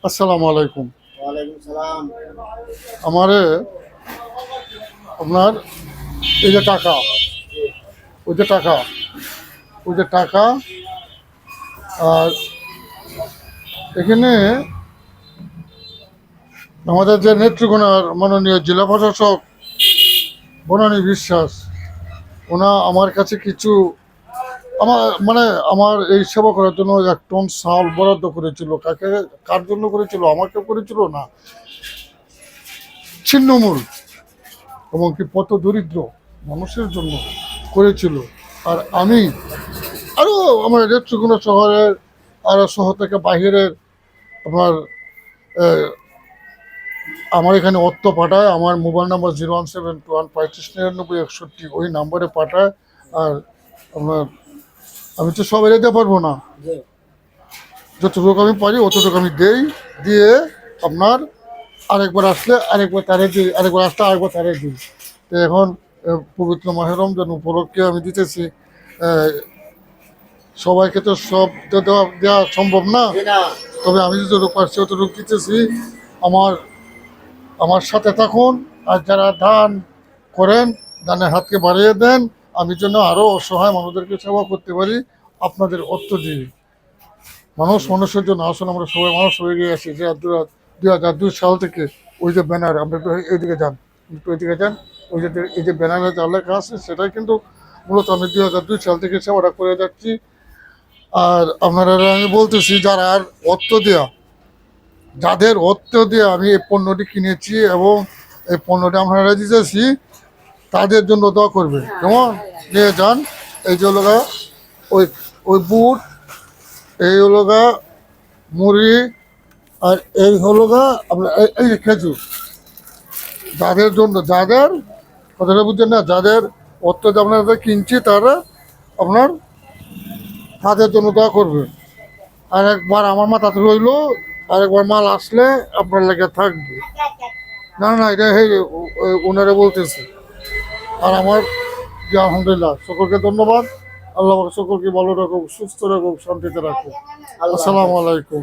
আসসালামু আলাইকুম। ওয়ালাইকুম সালাম। আমারে আপনার এই যে টাকা, ওই যে টাকা, ওই যে টাকা, আর এখানে আমাদের যে নেত্রকোনার মাননীয় জেলা প্রশাসক বনানী বিশ্বাস, ওনা আমার কাছে কিছু আমার মানে আমার এই সেবা করার জন্য 1 টন চাল বরাদ্দ করেছিল। কার জন্য করেছিল? আমাকে করেছিল না, ছিন্নমূল এবং কি পথ দরিদ্র মানুষের জন্য করেছিল। আর আমি আরও আমার নেত্রকোনা শহরের আরও শহর থেকে বাহিরের আপনার আমার এখানে অর্থ পাঠায়। আমার মোবাইল নাম্বার 01721 359961, ওই নাম্বারে পাঠায়। আর আপনার আমি তো সবাই দিতে পারবো না, যতটুকু আমি পারি অতটুকু আমি দেই। দিয়ে আপনার আরেকবার আসলে আরেকবার তারে দিই, আরেকবার আসলে আরেকবার তারে দিই। তো এখন পবিত্র মাহে রমজান উপলক্ষে আমি দিতেছি। সবাইকে তো সব দেওয়া সম্ভব না, তবে আমি যতটুকু পারছি অতটুকু দিতেছি। আমার আমার সাথে থাকুন, আর যারা দান করেন দানের হাতকে বাড়িয়ে দেন, আমি যেন আরও অসহায় মানুষদেরকে সেবা করতে পারি আপনাদের অর্থ দিয়ে। মানুষের জন্য আসলে আমরা সবাই মানুষ হয়ে গিয়ে আছি। যে 2002 সাল থেকে ওই যে ব্যানার, আমরা একটু এইদিকে যান, একটু ওইদিকে যান, ওই যে এই যে ব্যানারে যা লেখা আছে সেটাই কিন্তু মূলত আমি 2002 সাল থেকে সেবাটা করে যাচ্ছি। আর আপনারা আমি বলতেছি, যারা আর অর্থ দেওয়া, যাদের অর্থ দিয়ে আমি এই পণ্যটি কিনেছি এবং এই পণ্যটি আপনারা দিতেছি, তাদের জন্য দোয়া করবে। কেমন? নিয়ে যান। এই যে হলোগা ওই ওই বুট, এই হলোগা মুড়ি, আর এই হলোগা আপনার এই যে খেজুর। যাদের জন্য, যাদের কথাটা বুঝছেন না, যাদের অর্থ দিয়ে আপনারা কিনছি, তারা আপনার তাদের জন্য দোয়া করবে। আর একবার আমার মাথাতে রইল, আর একবার মাল আসলে আপনার লেগে থাকবে। না না, এটা ওনারা বলতেছে। আর আমার যে আলহামদুলিল্লাহ, সকলকে ধন্যবাদ। আল্লাহ সকলকে ভালো রাখুক, সুস্থ রাখুক, শান্তিতে রাখুক। আসসালামু আলাইকুম।